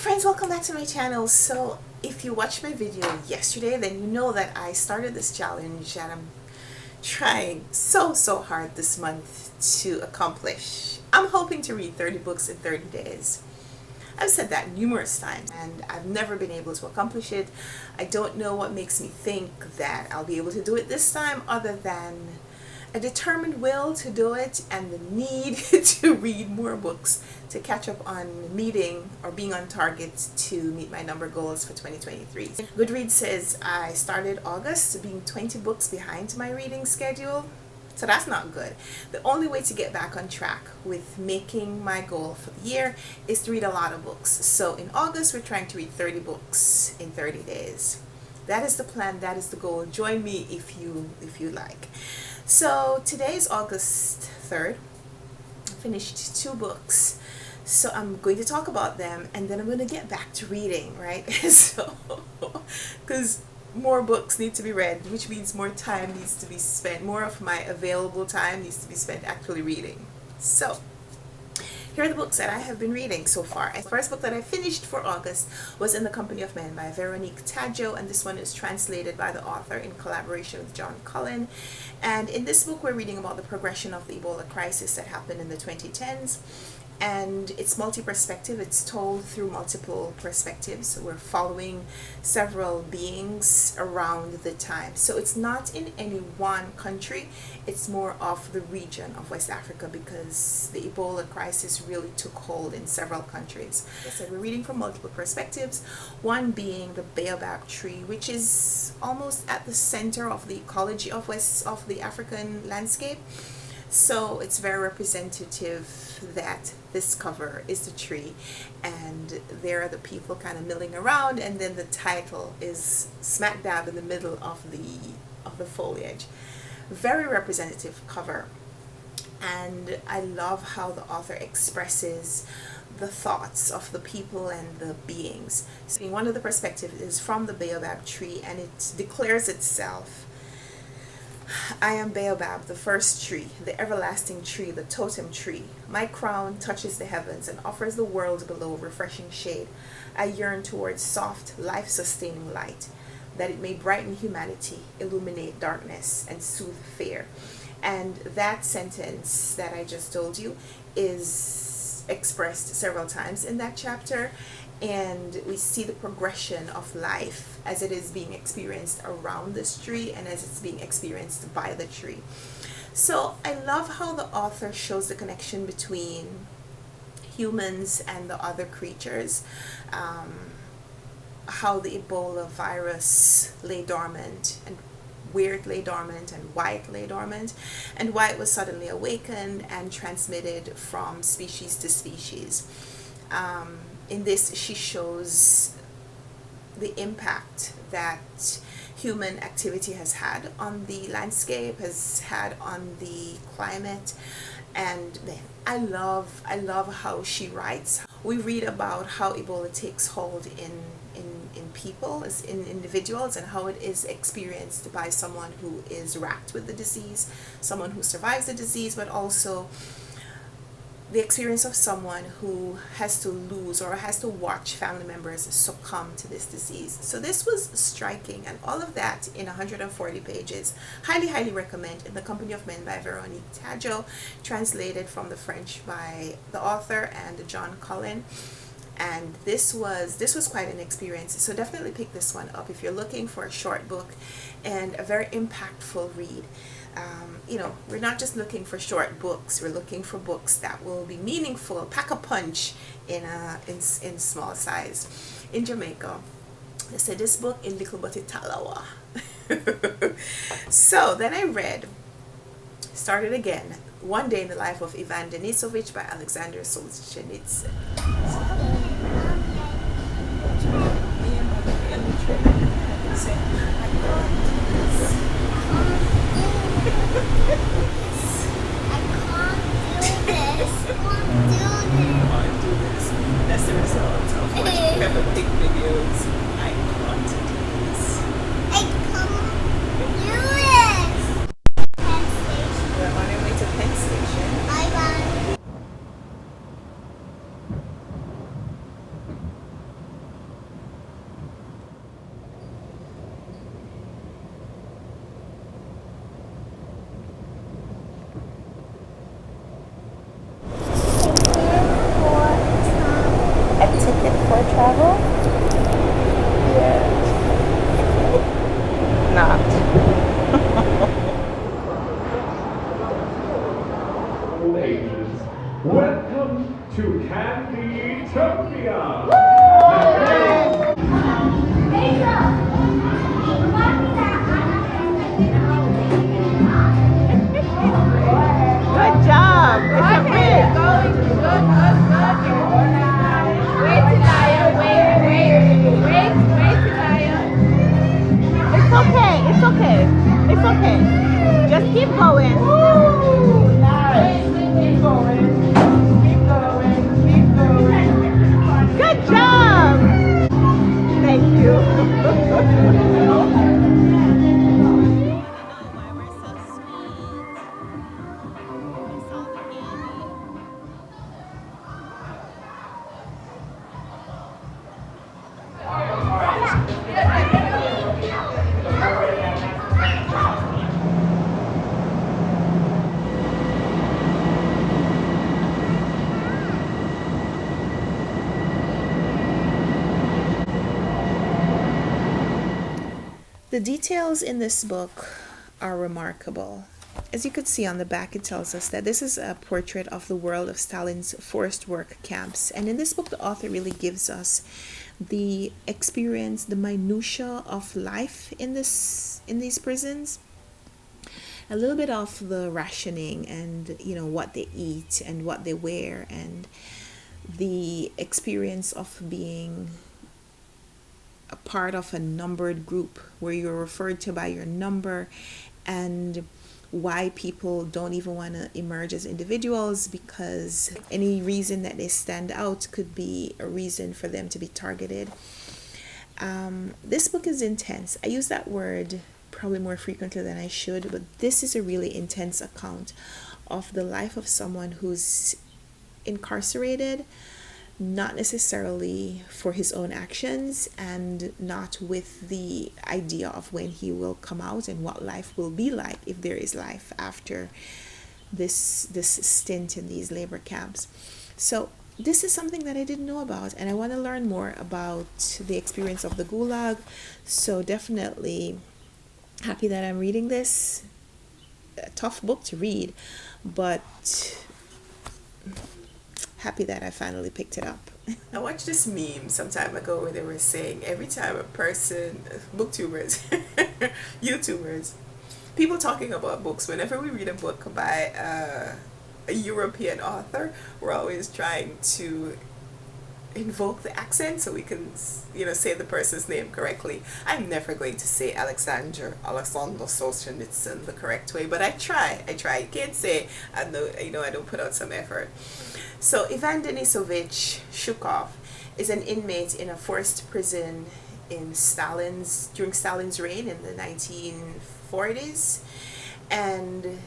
friends, welcome back to my channel. So if you watched my video yesterday, then you know that I started this challenge and I'm trying so hard this month to accomplish. I'm hoping to read 30 books in 30 days. I've said that numerous times and I've never been able to accomplish it. I don't know what makes me think that I'll be able to do it this time, other than a determined will to do it and the need to read more books to catch up on meeting or being on target to meet my number goals for 2023. Goodreads says I started August being 20 books behind my reading schedule. So that's not good. The only way to get back on track with making my goal for the year is to read a lot of books. So in August, we're trying to read 30 books in 30 days. That is the plan. That is the goal. Join me if you like. So today is August 3rd. I finished 2 books. So I'm going to talk about them and then I'm going to get back to reading, right? So, because more books need to be read, which means more time needs to be spent, more of my available time needs to be spent actually reading. So here are the books that I have been reading so far. The first book that I finished for August was In the Company of Men by Veronique Tadjo, and this one is translated by the author in collaboration with John Cullen. And in this book we're reading about the progression of the Ebola crisis that happened in the 2010s. And it's multi-perspective. It's told through multiple perspectives. We're following several beings around the time. So it's not in any one country. It's more of the region of West Africa, because the Ebola crisis really took hold in several countries. Like I said, we're reading from multiple perspectives. One being the baobab tree, which is almost at the center of the ecology of the African landscape. So it's very representative that this cover is the tree and there are the people kind of milling around, and then the title is smack dab in the middle of the foliage. Very representative cover, and I love how the author expresses the thoughts of the people and the beings. So one of the perspectives is from the baobab tree, and it declares itself: I am Baobab, the first tree, the everlasting tree, the totem tree. My crown touches the heavens and offers the world below refreshing shade. I yearn towards soft, life-sustaining light, that it may brighten humanity, illuminate darkness, and soothe fear. And that sentence that I just told you is expressed several times in that chapter. And we see the progression of life as it is being experienced around this tree and as it's being experienced by the tree. So I love how the author shows the connection between humans and the other creatures. How the Ebola virus lay dormant, and where it lay dormant, and why it lay dormant, and why it was suddenly awakened and transmitted from species to species. In this, she shows the impact that human activity has had on the landscape, has had on the climate. And man, I love how she writes. We read about how Ebola takes hold in people, as in individuals, and how it is experienced by someone who is racked with the disease, someone who survives the disease, but also the experience of someone who has to lose or has to watch family members succumb to this disease. So this was striking, and all of that in 140 pages. Highly recommend In the Company of Men by Veronique Tadjo, translated from the French by the author and John Cullen. And this was quite an experience. So definitely pick this one up if you're looking for a short book and a very impactful read. You know, we're not just looking for short books. We're looking for books that will be meaningful, pack a punch in small size. In Jamaica, they said this book in little but italawa. So then I started again, One Day in the Life of Ivan Denisovich by Alexander Solzhenitsyn. That's the result of watching Peppa Pig videos. I can't do this. I can't do this. Penn Station. We're on our way to Penn Station. Bye bye. Good job. It's a bit. It's okay. It's okay. It's okay. Just keep going. Nice. Keep going. Keep going. Keep going. Good job. Thank you. The details in this book are remarkable. As you could see on the back, it tells us that this is a portrait of the world of Stalin's forced work camps. And in this book, the author really gives us the experience, the minutia of life in these prisons. A little bit of the rationing and what they eat and what they wear, and the experience of being a part of a numbered group where you're referred to by your number, and why people don't even want to emerge as individuals, because any reason that they stand out could be a reason for them to be targeted. This book is intense. I use that word probably more frequently than I should, but this is a really intense account of the life of someone who's incarcerated, not necessarily for his own actions, and not with the idea of when he will come out and what life will be like, if there is life after this stint in these labor camps. So this is something that I didn't know about, and I want to learn more about the experience of the Gulag. So definitely happy that I'm reading this. A tough book to read, but happy that I finally picked it up. I watched this meme some time ago where they were saying every time a person, booktubers, YouTubers, people talking about books, whenever we read a book by a European author, we're always trying to invoke the accent so we can say the person's name correctly. I'm never going to say Alexander Solzhenitsyn the correct way, but I try. You can't say I don't put out some effort. So Ivan Denisovich Shukov is an inmate in a forced prison in during Stalin's reign in the 1940s, and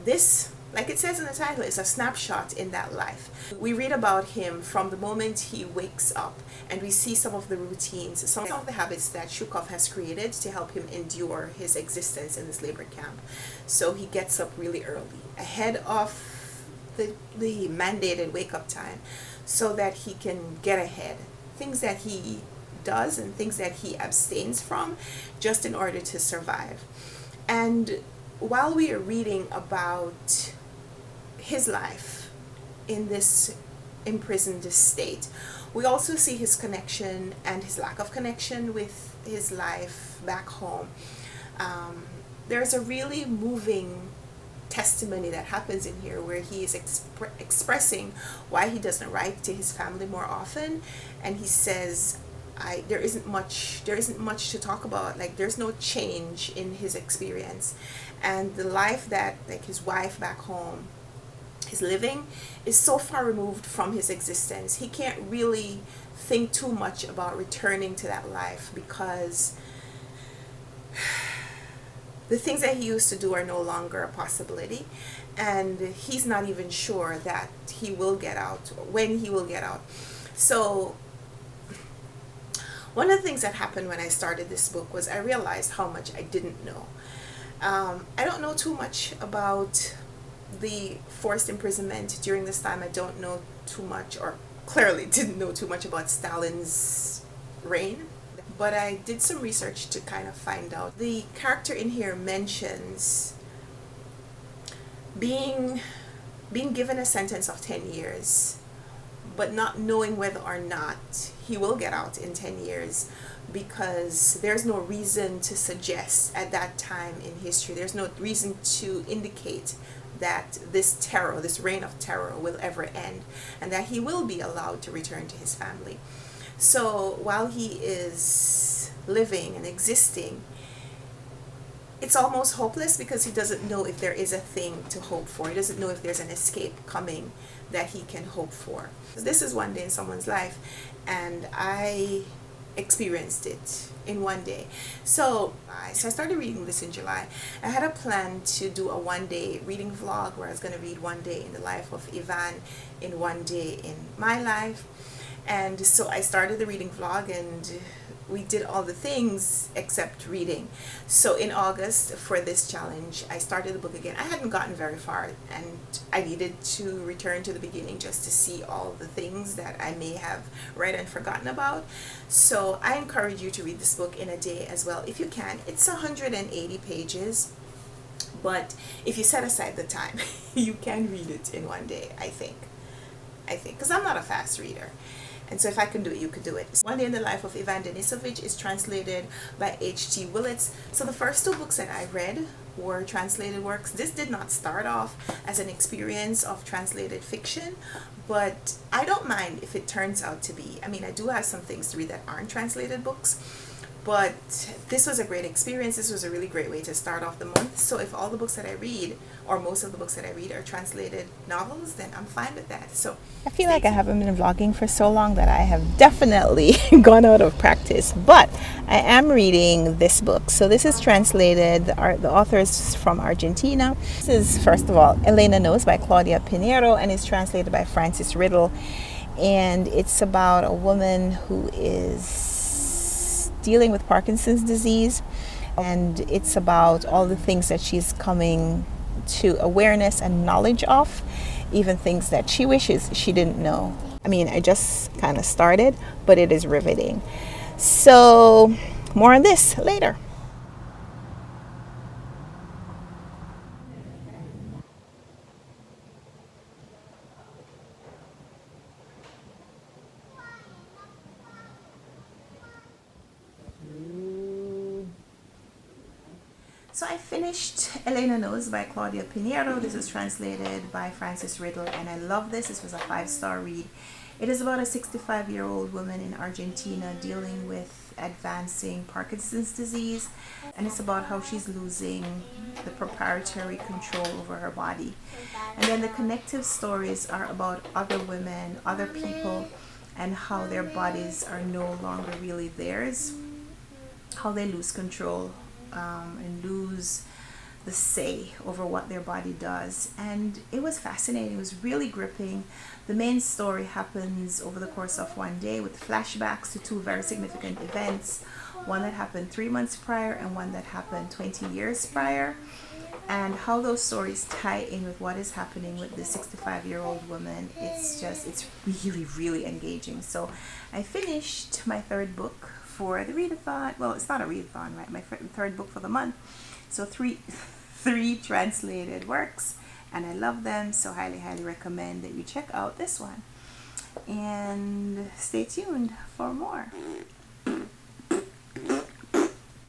this, like it says in the title, is a snapshot in that life. We read about him from the moment he wakes up, and we see some of the routines, some of the habits that Shukov has created to help him endure his existence in this labor camp. So he gets up really early, ahead of the mandated wake-up time, so that he can get ahead. Things that he does and things that he abstains from just in order to survive. And while we are reading about his life in this imprisoned state, we also see his connection and his lack of connection with his life back home. There's a really moving testimony that happens in here where he is expressing why he doesn't write to his family more often, and he says there isn't much to talk about. Like, there's no change in his experience, and the life that his wife back home is living is so far removed from his existence. He can't really think too much about returning to that life, because the things that he used to do are no longer a possibility, and he's not even sure that he will get out, or when he will get out. So one of the things that happened when I started this book was I realized how much I didn't know. I don't know too much about the forced imprisonment during this time. I don't know too much, or clearly didn't know too much about Stalin's reign. But I did some research to kind of find out. The character in here mentions being given a sentence of 10 years, but not knowing whether or not he will get out in 10 years, because there's no reason to suggest at that time in history, there's no reason to indicate that this terror, this reign of terror, will ever end, and that he will be allowed to return to his family. So while he is living and existing, it's almost hopeless, because he doesn't know if there is a thing to hope for. He doesn't know if there's an escape coming that he can hope for. This is one day in someone's life, and I experienced it in one day. So I started reading this in July. I had a plan to do a one-day reading vlog where I was going to read one day in the life of Ivan in one day in my life. And so I started the reading vlog, and we did all the things except reading. So in August, for this challenge, I started the book again. I hadn't gotten very far, and I needed to return to the beginning just to see all the things that I may have read and forgotten about. So I encourage you to read this book in a day as well, if you can. It's 180 pages, but if you set aside the time, you can read it in one day, I think, because I'm not a fast reader. And so if I can do it, you could do it. One Day in the Life of Ivan Denisovich is translated by H.T. Willits. So the first two books that I read were translated works. This did not start off as an experience of translated fiction, but I don't mind if it turns out to be. I mean, I do have some things to read that aren't translated books, but this was a great experience. This was a really great way to start off the month. So if all the books that I read, or most of the books that I read, are translated novels, then I'm fine with that. So I feel like I haven't been vlogging for so long that I have definitely gone out of practice, but I am reading this book. So this is translated, the author is from Argentina. This is, first of all, Elena Knows by Claudia Pinheiro, and is translated by Frances Riddle. And it's about a woman who is dealing with Parkinson's disease, and it's about all the things that she's coming to awareness and knowledge of, even things that she wishes she didn't know. I mean, I just kind of started, but it is riveting. So more on this later. So I finished Elena Knows by Claudia Pinheiro. This is translated by Frances Riddle, and I love this. This was a 5-star read. It is about a 65-year-old woman in Argentina dealing with advancing Parkinson's disease, and it's about how she's losing the proprietary control over her body. And then the connective stories are about other women, other people, and how their bodies are no longer really theirs, how they lose control and lose the say over what their body does. And it was fascinating. It was really gripping. The main story happens over the course of one day, with flashbacks to two very significant events, one that happened 3 months prior and one that happened 20 years prior, and how those stories tie in with what is happening with this 65-year-old woman. It's really, really engaging. So I finished my third book for the readathon. Well, it's not a readathon, right? My third book for the month. So three translated works, and I love them. So highly, highly recommend that you check out this one. And stay tuned for more.